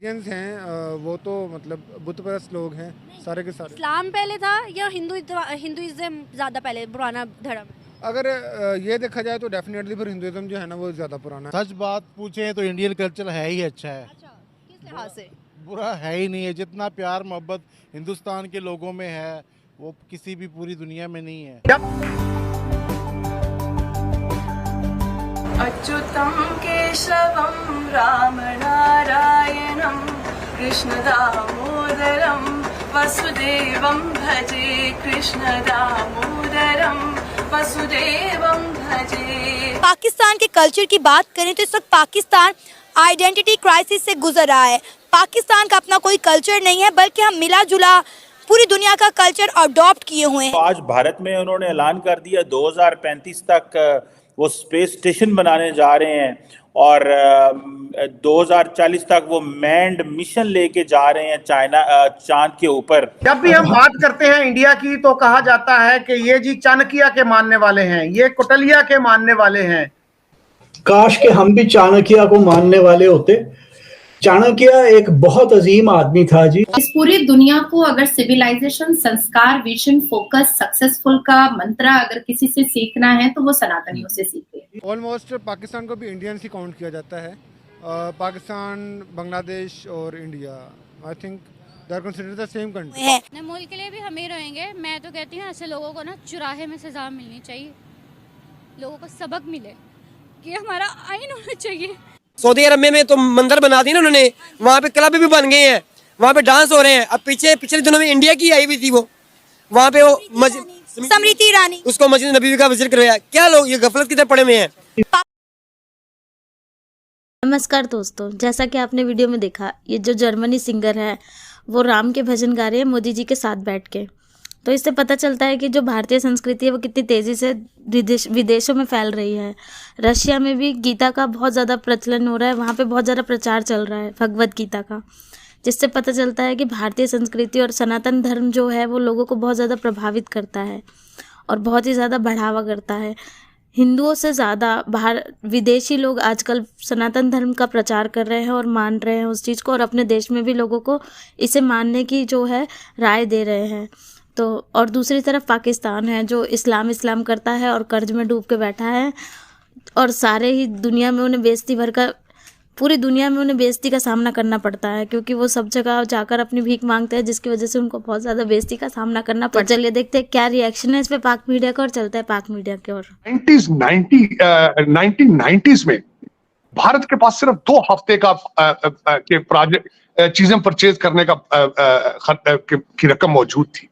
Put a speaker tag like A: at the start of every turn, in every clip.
A: Indians हैं वो तो मतलब बुत परस्त लोग हैं सारे के सारे।
B: इस्लाम पहले था या हिंदुइज्म ज़्यादा पहले पुराना धर्म है?
A: अगर ये देखा जाए तो डेफिनेटली फिर हिंदुइज्म जो है ना वो ज़्यादा पुराना है।
C: सच बात पूछे तो इंडियन कल्चर है ही अच्छा है,
B: अच्छा, किस लिहाज से?
C: बुरा है ही नहीं है। जितना प्यार मोहब्बत हिंदुस्तान के लोगों में है वो किसी भी पूरी दुनिया में नहीं है।
D: अच्युतं केशवं रामनारायणं कृष्णदामोदरं वसुदेवं भजे कृष्णदामोदरं वसुदेवं भजे।
B: पाकिस्तान के कल्चर की बात करें तो इस वक्त पाकिस्तान आइडेंटिटी क्राइसिस से गुजर रहा है। पाकिस्तान का अपना कोई कल्चर नहीं है, बल्कि हम मिला जुला पूरी दुनिया का कल्चर अडॉप्ट किए हुए हैं।
E: आज भारत में उन्होंने ऐलान कर दिया 2035 तक वो स्पेस स्टेशन बनाने जा रहे हैं और 2040 तक वो मैन्ड मिशन लेके जा रहे हैं चांद के ऊपर।
F: जब भी हम बात करते हैं इंडिया की तो कहा जाता है कि ये जी चाणक्य के मानने वाले हैं, ये कौटिल्य के मानने वाले हैं।
G: काश के हम भी चाणक्य को मानने वाले होते। चाणक्य एक बहुत अजीम आदमी था जी।
H: इस पूरी दुनिया को अगर सिविलाइजेशन, संस्कार, विजन, फोकस, सक्सेसफुल का मंत्र अगर किसी से सीखना है तो वो सनातनियों से सीखे।
A: ऑलमोस्ट पाकिस्तान को भी इंडियंस ही काउंट किया जाता है। पाकिस्तान, बांग्लादेश और India, I think they are considered the same country.
I: मुल्क के लिए भी हम ही रहेंगे। मैं तो कहती हूँ ऐसे लोगों को ना चुराहे में सजा मिलनी चाहिए, लोगों को सबक मिले कि हमारा आइन होना चाहिए।
J: सऊदी अरब में तो मंदिर बना दी ना उन्होंने, वहाँ पे क्लब भी बन गए हैं, वहाँ पे डांस हो रहे हैं। अब पिछले दिनों में इंडिया की आई हुई थी वो, वहाँ पे वो
B: स्मृति ईरानी,
J: उसको मस्जिद नबी का विजिट करवाया। क्या लोग ये गफलत की तरफ पड़े हुए हैं।
K: नमस्कार दोस्तों, जैसा कि आपने वीडियो में देखा, ये जो जर्मनी सिंगर है वो राम के भजन गा रहे हैं मोदी जी के साथ बैठ के। तो इससे पता चलता है कि जो भारतीय संस्कृति है वो कितनी तेज़ी से विदेशों में फैल रही है। रशिया में भी गीता का बहुत ज़्यादा प्रचलन हो रहा है, वहाँ पे बहुत ज़्यादा प्रचार चल रहा है भगवत गीता का, जिससे पता चलता है कि भारतीय संस्कृति और सनातन धर्म जो है वो लोगों को बहुत ज़्यादा प्रभावित करता है और बहुत ही ज़्यादा बढ़ावा करता है। हिंदुओं से ज़्यादा बाहर विदेशी लोग आजकल सनातन धर्म का प्रचार कर रहे हैं और मान रहे हैं उस चीज़ को, और अपने देश में भी लोगों को इसे मानने की जो है राय दे रहे हैं। तो और दूसरी तरफ पाकिस्तान है जो इस्लाम करता है और कर्ज में डूब के बैठा है, और सारे ही दुनिया में उन्हें पूरी दुनिया में उन्हें बेइज्जती का सामना करना पड़ता है, क्योंकि वो सब जगह जाकर अपनी भीख मांगते हैं, जिसकी वजह से उनको बहुत ज़्यादा बेइज्जती का सामना करना पड़ता है। तो चलिए देखते हैं क्या रिएक्शन है इस पे पाक मीडिया का, और चलता है पाक मीडिया के। और
F: 1990s में भारत के पास सिर्फ 2 हफ्ते का के प्रोजेक्ट चीजें परचेज करने का की रकम मौजूद थी।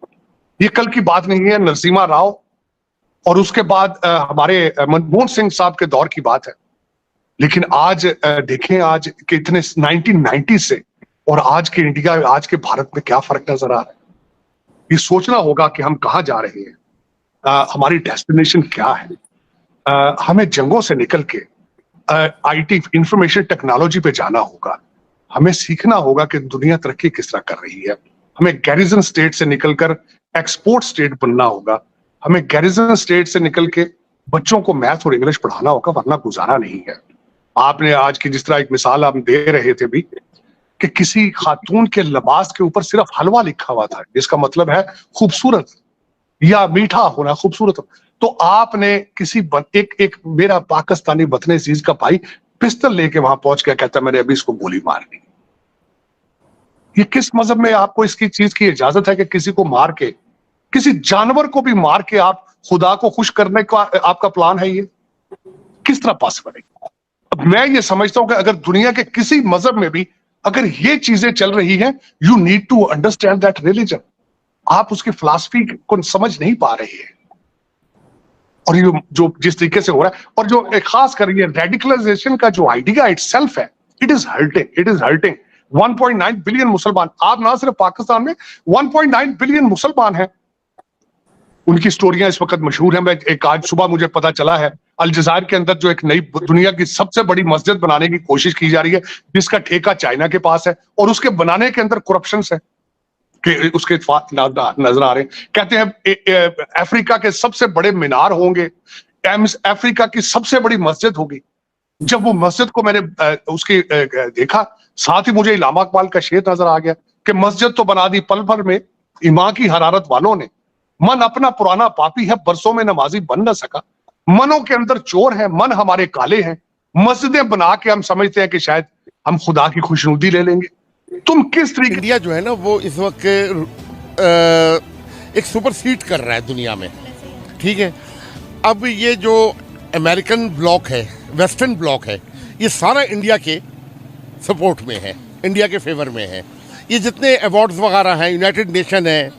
F: ये कल की बात नहीं है, नरसिम्हा राव और उसके बाद हमारे मनमोहन सिंह साहब के दौर की बात है। लेकिन आज देखें आज के इतने 1990 से और आज के इंडिया, आज के भारत में क्या फर्क नजर आ रहा है। ये सोचना होगा कि हम कहाँ जा रहे हैं, हमारी डेस्टिनेशन क्या है। हमें जंगों से निकल के आईटी, इंफॉर्मेशन टेक्नोलॉजी पे जाना होगा। हमें सीखना होगा कि दुनिया तरक्की किस तरह कर रही है। हमें गैरिजन स्टेट से निकलकर एक्सपोर्ट स्टेट बनना होगा। हमें गैरिजन स्टेट से निकल के बच्चों को मैथ और इंग्लिश पढ़ाना होगा, वरना गुजारा नहीं है। आपने आज की जिस तरह एक मिसाल हम दे रहे थे भी कि किसी खातून के लिबास के ऊपर सिर्फ हलवा लिखा हुआ था, जिसका मतलब है खूबसूरत या मीठा होना, खूबसूरत। तो आपने किसी एक मेरा पाकिस्तानी वतन अजीज का भाई पिस्तल लेके वहां पहुंच गया, कहता मैंने अभी इसको गोली मारनी। ये किस मजहब में आपको इसकी चीज की इजाजत है कि किसी को मार के, किसी जानवर को भी मार के आप खुदा को खुश करने का आपका प्लान है? ये किस तरह पॉसिबल है? अब मैं ये समझता हूं कि अगर दुनिया के किसी मजहब में भी अगर ये चीजें चल रही हैं, you need to understand that religion. आप उसकी फिलॉसफी को समझ नहीं पा रहे हैं। और ये जो जिस तरीके से हो रहा है, और जो खास कर ये रेडिकलाइजेशन का जो आइडिया इटसेल्फ है, इट इज हर्टिंग। 1.9 बिलियन मुसलमान, आप ना सिर्फ पाकिस्तान में 1.9 बिलियन मुसलमान हैं। उनकी स्टोरियां इस वक्त मशहूर हैं। मैं एक आज सुबह मुझे पता चला है अलजायर के अंदर जो एक नई दुनिया की सबसे बड़ी मस्जिद बनाने की कोशिश की जा रही है, जिसका ठेका चाइना के पास है, और उसके बनाने के अंदर करप्शन है कि उसके नजर आ रहे हैं। कहते हैं अफ्रीका के सबसे बड़े मीनार होंगे, अफ्रीका की सबसे बड़ी मस्जिद होगी। जब वो मस्जिद को मैंने उसके देखा, साथ ही मुझे इलामा इकबाल का शेर नजर आ गया कि मस्जिद तो बना दी पल भर में ईमान की हरारत वालों ने, मन अपना पुराना पापी है बरसों में नमाजी बन न सका, मनों के अंदर चोर है मन हमारे काले हैं, मस्जिदें बना के हम समझते हैं कि शायद हम खुदा की खुशनुदी ले लेंगे। तुम किस तरीके
L: इंडिया जो है ना वो इस वक्त एक सुपर सीट कर रहा है दुनिया में, ठीक है। अब ये जो अमेरिकन ब्लॉक है, वेस्टर्न ब्लॉक है, ये सारा इंडिया के सपोर्ट में है, इंडिया के फेवर में है। ये जितने अवार्ड्स वगैरह हैं, यूनाइटेड नेशन है,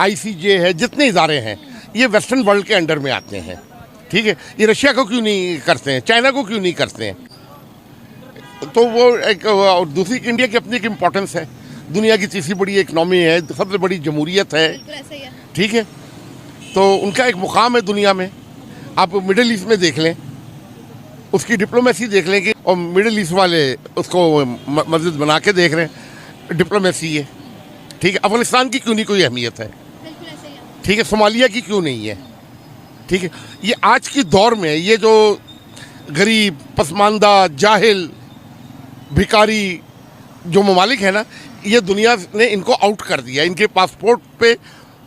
L: ICJ है, जितने इदारे हैं ये वेस्टर्न वर्ल्ड के अंडर में आते हैं, ठीक है। ये रशिया को क्यों नहीं करते हैं, चाइना को क्यों नहीं करते हैं? तो वो एक दूसरी इंडिया की अपनी एक इम्पोर्टेंस है, दुनिया की तीसरी बड़ी इकनॉमी है, सबसे बड़ी जमहूरियत है, ठीक है। तो उनका एक मुकाम है दुनिया में। आप मिडिल ईस्ट में देख लें, उसकी डिप्लोमेसी देख लें कि और मिडिल ईस्ट वाले उसको मस्जिद बना के देख रहे हैं, डिप्लोमेसी है, ठीक है। अफगानिस्तान की क्यों नहीं कोई अहमियत है, ठीक है। सोमालिया की क्यों नहीं है, ठीक है। ये आज की दौर में ये जो गरीब, पसमानदा, जाहिल, भिखारी जो ममालिक है ना, ये दुनिया ने इनको आउट कर दिया। इनके पासपोर्ट पे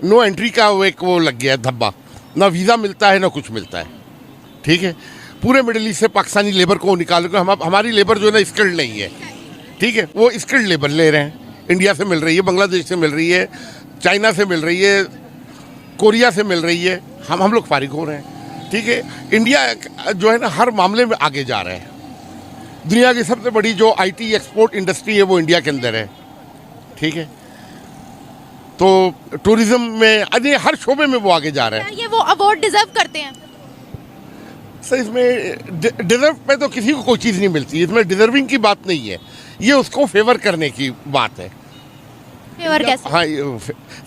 L: नो एंट्री का वो लग गया है धब्बा, ना वीज़ा मिलता है ना कुछ मिलता है, ठीक है। पूरे मिडिल ईस्ट से पाकिस्तानी लेबर को निकाल कर हमारी लेबर जो है ना स्किल्ड नहीं है, ठीक है। वो स्किल्ड लेबर ले रहे हैं, इंडिया से मिल रही है, बांग्लादेश से मिल रही है, चाइना से मिल रही है, कोरिया से मिल रही है, हम लोग फारिग हो रहे हैं, ठीक है। इंडिया जो है ना हर मामले में आगे जा रहा है। दुनिया की सबसे बड़ी जो IT एक्सपोर्ट इंडस्ट्री है वो इंडिया के अंदर है, ठीक है। तो टूरिज्म में अरे हर शोबे में वो आगे जा रहा है।
B: ये वो अवार्ड डिजर्व करते हैं?
L: सर इसमें डिजर्व पे तो किसी को कोई चीज़ नहीं मिलती, इसमें डिजर्विंग की बात नहीं है, ये उसको फेवर करने की बात है।
B: फेवर कैसे?
L: हाँ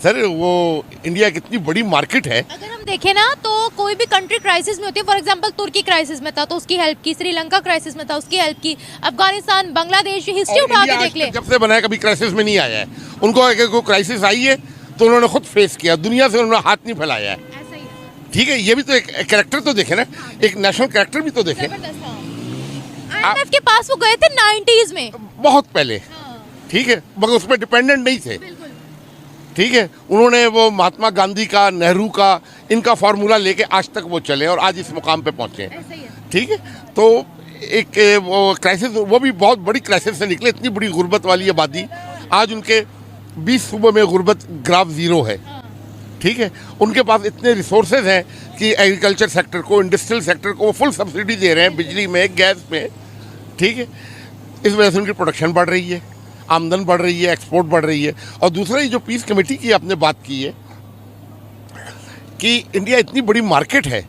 L: सर, वो इंडिया की इतनी बड़ी मार्केट है।
B: अगर हम देखें ना तो कोई भी कंट्री क्राइसिस में होती है, फॉर एग्जांपल तुर्की क्राइसिस में था तो उसकी हेल्प की, श्रीलंका क्राइसिस में था उसकी हेल्प की, अफगानिस्तान, बांग्लादेश, हिस्ट्री उठा के देख ले।
L: जब से बना है कभी क्राइसिस में नहीं आया है। उनको अगर कोई क्राइसिस आई है तो उन्होंने खुद फेस किया, दुनिया से उन्होंने हाथ नहीं फैलाया है, ठीक है। ये भी तो एक कैरेक्टर तो देखे ना, एक नेशनल कैरेक्टर भी तो देखे।
B: IMF के पास वो गए थे 90s में,
L: बहुत पहले, ठीक है, मगर उस पर डिपेंडेंट नहीं थे, ठीक है। उन्होंने वो महात्मा गांधी का, नेहरू का, इनका फार्मूला लेके आज तक वो चले और आज इस मुकाम पे पहुंचे, ठीक है। तो एक वो क्राइसिस, वो भी बहुत बड़ी क्राइसिस से निकले। इतनी बड़ी गुर्बत वाली आबादी, आज उनके 20 सूबों में गुर्बत ग्राफ 0 है, ठीक है। उनके पास इतने रिसोर्सेज हैं कि एग्रीकल्चर सेक्टर को, इंडस्ट्रियल सेक्टर को वो फुल सब्सिडी दे रहे हैं, बिजली में, गैस में, ठीक है। इस वजह से उनकी प्रोडक्शन बढ़ रही है, आमदन बढ़ रही है, एक्सपोर्ट बढ़ रही है। और दूसरा ये जो पीस कमेटी की आपने बात की है कि इंडिया इतनी बड़ी मार्केट है,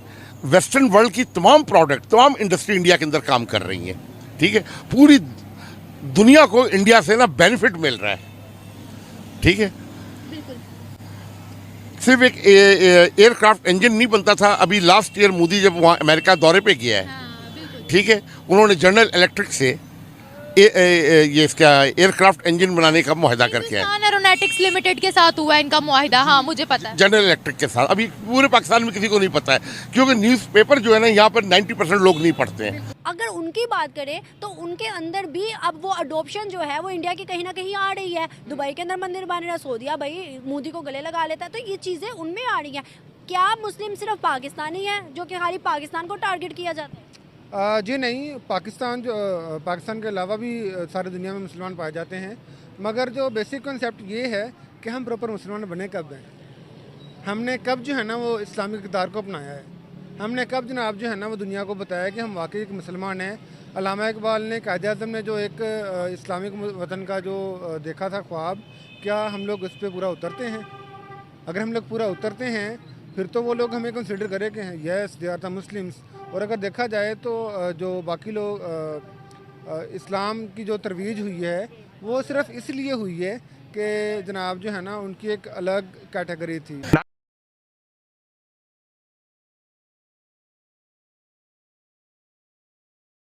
L: वेस्टर्न वर्ल्ड की तमाम प्रोडक्ट, तमाम इंडस्ट्री इंडिया के अंदर काम कर रही है, ठीक है। पूरी दुनिया को इंडिया से ना बेनिफिट मिल रहा है, ठीक है। सिर्फ एक एयरक्राफ्ट इंजन नहीं बनता था। अभी लास्ट ईयर मोदी जब वहाँ अमेरिका दौरे पे गया है, ठीक है, उन्होंने जनरल इलेक्ट्रिक से ये इसका एयरक्राफ्ट इंजन बनाने का मुआहदा करके आए।
B: एरोनॉटिक्स लिमिटेड के साथ हुआ इनका मुआहदा, हाँ मुझे पता है।
L: जनरल इलेक्ट्रिक के साथ। अभी पूरे पाकिस्तान में किसी को नहीं पता है, क्योंकि न्यूज़पेपर जो है ना यहाँ पर 90% लोग नहीं पढ़ते हैं।
M: अगर उनकी बात करें तो उनके अंदर भी अब वो अडोप्शन जो है वो इंडिया की कहीं ना कहीं आ रही है। दुबई के अंदर मंदिर बन रहा है, सऊदीया भाई मोदी को गले लगा लेता है, तो ये चीज़ें उनमें आ रही हैं। क्या मुस्लिम सिर्फ पाकिस्तानी है जो कि खाली पाकिस्तान को टारगेट किया जाता है?
A: जी नहीं, पाकिस्तान के अलावा भी सारी दुनिया में मुसलमान पाए जाते हैं, मगर जो बेसिक कॉन्सेप्ट ये है कि हम प्रॉपर मुसलमान बने कब हैं। हमने कब जो है ना वो इस्लामिक किरदार को अपनाया है, हमने कब जनाब जो है ना वो दुनिया को बताया कि हम वाकई एक मुसलमान हैं। अल्लामा इकबाल ने, कायदे आज़म ने जो एक इस्लामिक वतन का जो देखा था ख्वाब, क्या हम लोग उस पर पूरा उतरते हैं? अगर हम लोग पूरा उतरते हैं फिर तो वो लोग हमें कंसिडर करें कि हैं yes they are the Muslims. और अगर देखा जाए तो जो बाकी लोग इस्लाम की जो तरवीज हुई है वो सिर्फ इसलिए हुई है कि जनाब जो है ना उनकी एक अलग कैटेगरी थी।